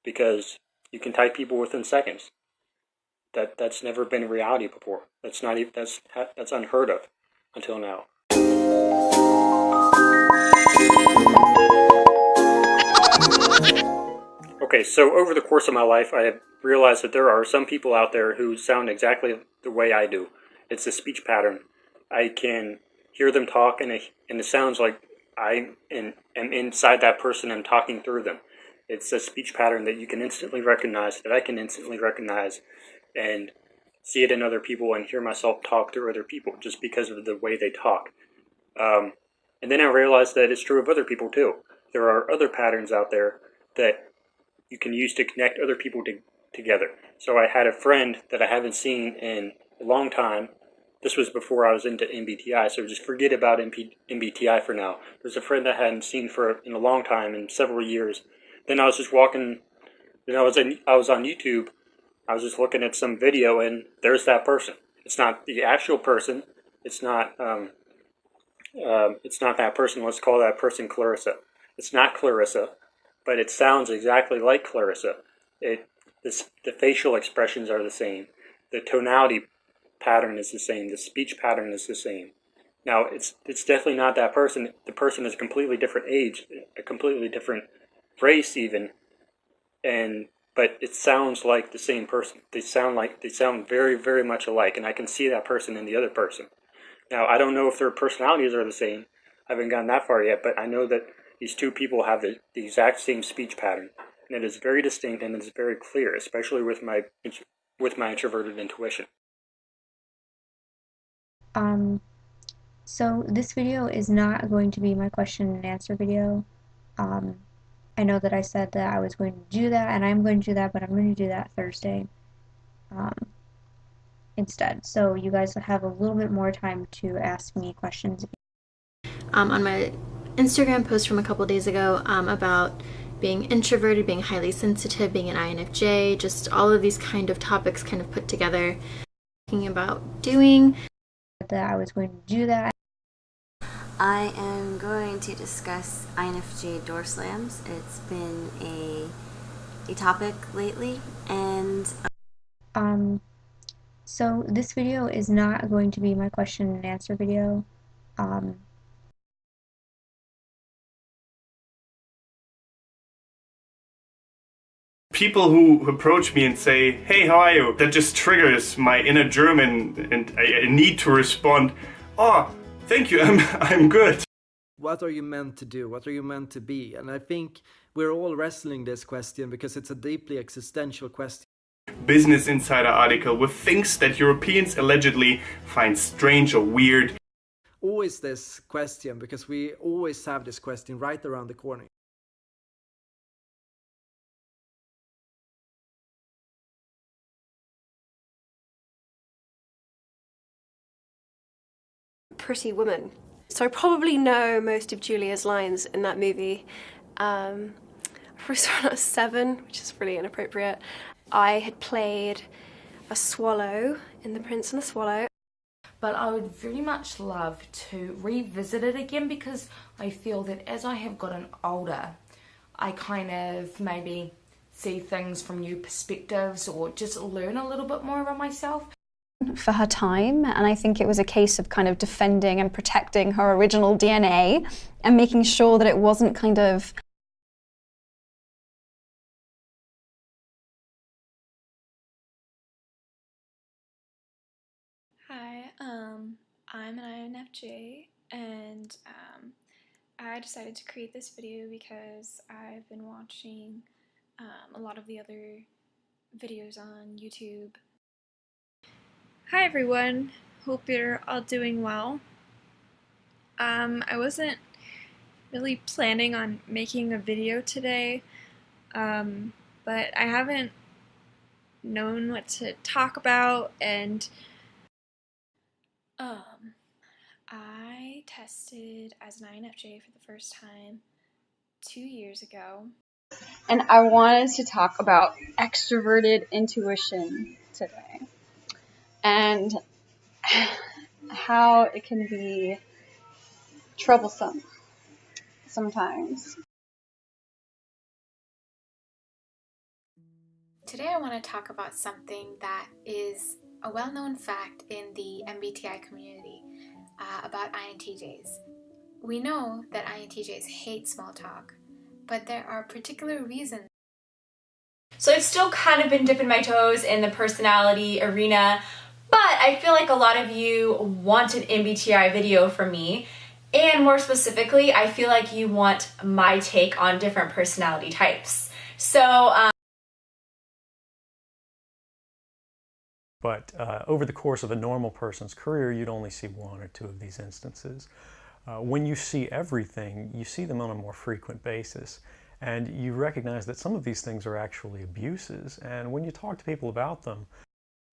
because you can type people within seconds. That's never been a reality before. That's unheard of until now. Okay, so over the course of my life, I have realized that there are some people out there who sound exactly the way I do. It's a speech pattern. I can hear them talk, and it sounds like I am inside that person and talking through them. It's a speech pattern that you can instantly recognize, that I can instantly recognize, and see it in other people and hear myself talk through other people just because of the way they talk. And then I realized that it's true of other people too. There are other patterns out there that you can use to connect other people together. So I had a friend that I haven't seen in a long time. This was before I was into MBTI, so just forget about MBTI for now. There's a friend that I hadn't seen in a long time, in several years. Then I was just walking, I was on YouTube. I was just looking at some video, and there's that person. It's not the actual person. It's not that person. Let's call that person Clarissa. It's not Clarissa, but it sounds exactly like Clarissa. The facial expressions are the same. The tonality pattern is the same. The speech pattern is the same. Now, it's definitely not that person. The person is a completely different age, a completely different race even, but it sounds like the same person. They sound very, very much alike, and I can see that person in the other person. Now, I don't know if their personalities are the same. I haven't gotten that far yet, but I know that these two people have the exact same speech pattern, and it is very distinct and it is very clear, especially with my introverted intuition. So this video is not going to be my question and answer video. I know that I said that I was going to do that, and I'm going to do that, but I'm going to do that Thursday instead. So you guys have a little bit more time to ask me questions. On my Instagram post from a couple days ago about being introverted, being highly sensitive, being an INFJ, just all of these kind of topics kind of put together, talking about doing. That I was going to do that. I am going to discuss INFJ door slams. It's been a topic lately, and so this video is not going to be my question and answer video. People who approach me and say, "Hey, how are you?" That just triggers my inner German, and I need to respond, "Oh, thank you, I'm good." What are you meant to do? What are you meant to be? And I think we're all wrestling this question because it's a deeply existential question. Business Insider article with things that Europeans allegedly find strange or weird. Always this question, because we always have this question right around the corner. Pretty woman. So I probably know most of Julia's lines in that movie. I probably saw it when I was 7, which is really inappropriate. I had played a swallow in The Prince and the Swallow. But I would very much love to revisit it again, because I feel that as I have gotten older, I kind of maybe see things from new perspectives or just learn a little bit more about myself. For her time, and I think it was a case of kind of defending and protecting her original DNA and making sure that it wasn't kind of Hi, I'm an INFJ, and I decided to create this video because I've been watching a lot of the other videos on YouTube. Hi everyone, hope you're all doing well. I wasn't really planning on making a video today, but I haven't known what to talk about, and I tested as an INFJ for the first time 2 years ago. And I wanted to talk about extroverted intuition today and how it can be troublesome sometimes. Today I want to talk about something that is a well-known fact in the MBTI community about INTJs. We know that INTJs hate small talk, but there are particular reasons. So I've still kind of been dipping my toes in the personality arena, but I feel like a lot of you want an MBTI video from me, and more specifically, I feel like you want my take on different personality types. So, But over the course of a normal person's career, you'd only see one or two of these instances. When you see everything, you see them on a more frequent basis. And you recognize that some of these things are actually abuses. And when you talk to people about them,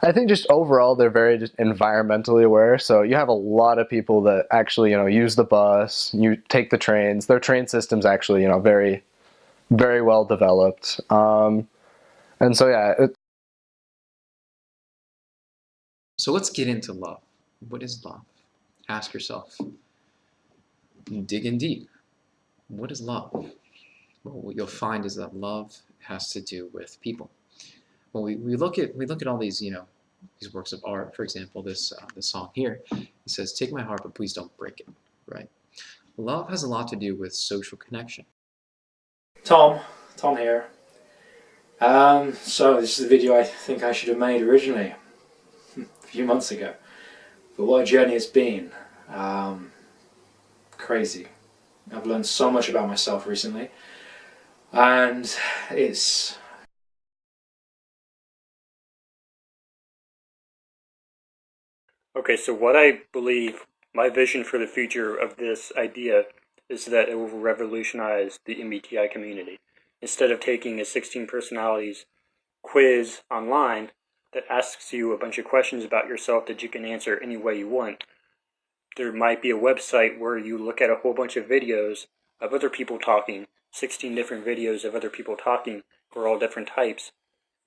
I think just overall they're very just environmentally aware. So you have a lot of people that actually, use the bus, you take the trains. Their train system's actually, very, very well developed. And so yeah. So let's get into love. What is love? Ask yourself. Dig in deep. What is love? Well, what you'll find is that love has to do with people. When we look at all these these works of art, for example, this song here, it says, "Take my heart, but please don't break it." Right? Love has a lot to do with social connection. Tom here. So this is a video I think I should have made originally a few months ago, but what a journey it's been. Crazy. I've learned so much about myself recently, and it's Okay, so what I believe, my vision for the future of this idea is that it will revolutionize the MBTI community. Instead of taking a 16 personalities quiz online that asks you a bunch of questions about yourself that you can answer any way you want, there might be a website where you look at a whole bunch of videos of other people talking, 16 different videos of other people talking who are all different types,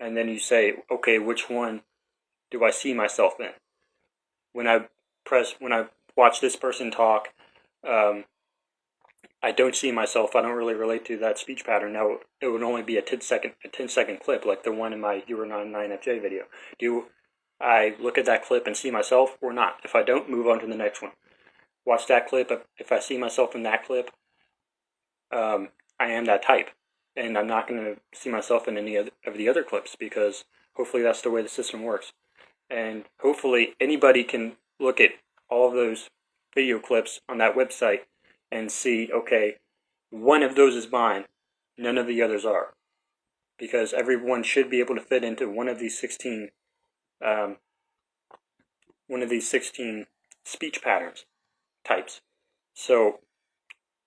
and then you say, okay, which one do I see myself in? When I watch this person talk, I don't see myself. I don't really relate to that speech pattern. Now, it would only be a 10-second clip, like the one in my You Are Not an INFJ video. Do I look at that clip and see myself or not? If I don't, move on to the next one. Watch that clip. If I see myself in that clip, I am that type. And I'm not going to see myself in any of the other clips, because hopefully that's the way the system works. And hopefully anybody can look at all of those video clips on that website and see, okay, one of those is mine, none of the others are. Because everyone should be able to fit into one of these 16 speech patterns types. So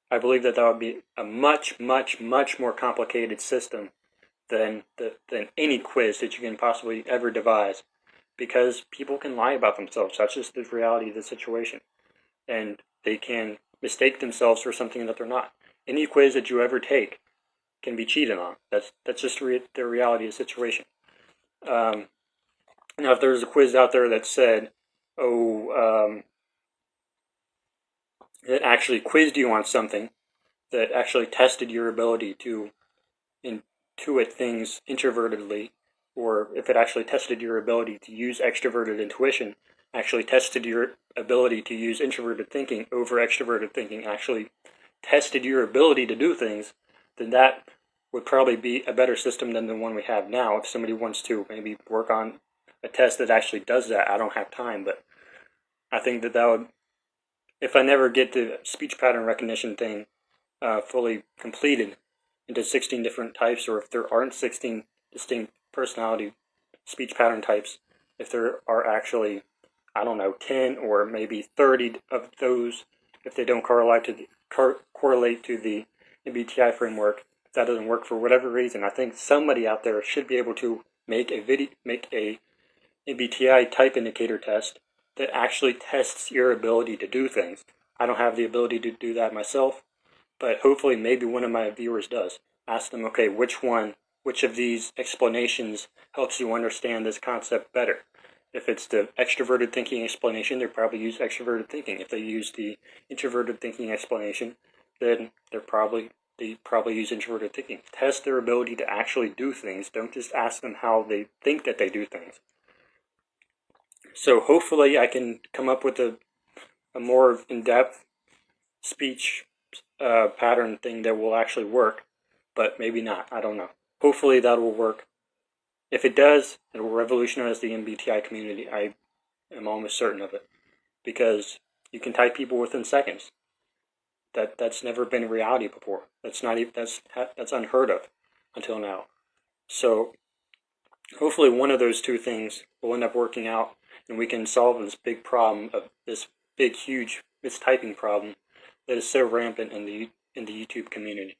I believe that would be a much, much, much more complicated system than any quiz that you can possibly ever devise. Because people can lie about themselves. That's just the reality of the situation. And they can mistake themselves for something that they're not. Any quiz that you ever take can be cheated on. That's just the reality of the situation. Now, if there's a quiz out there that said, that actually quizzed you on something, that actually tested your ability to intuit things introvertedly, or if it actually tested your ability to use extroverted intuition, actually tested your ability to use introverted thinking over extroverted thinking, actually tested your ability to do things, then that would probably be a better system than the one we have now. If somebody wants to maybe work on a test that actually does that, I don't have time, but I think that would, if I never get the speech pattern recognition thing fully completed into 16 different types, or if there aren't 16 distinct personality speech pattern types, if there are actually, 10 or maybe 30 of those, if they don't correlate to the MBTI framework, if that doesn't work for whatever reason, I think somebody out there should be able to make a MBTI type indicator test that actually tests your ability to do things. I don't have the ability to do that myself, but hopefully maybe one of my viewers does. Ask them, okay, which of these explanations helps you understand this concept better? If it's the extroverted thinking explanation, they probably use extroverted thinking. If they use the introverted thinking explanation, then they're probably they probably use introverted thinking. Test their ability to actually do things. Don't just ask them how they think that they do things. So hopefully I can come up with a more in-depth speech pattern thing that will actually work, but maybe not. I don't know. Hopefully that will work. If it does, it will revolutionize the MBTI community. I am almost certain of it, because you can type people within seconds. That's never been a reality before. That's unheard of until now. So hopefully one of those two things will end up working out, and we can solve this big problem of this big, huge mistyping problem that is so rampant in the YouTube community.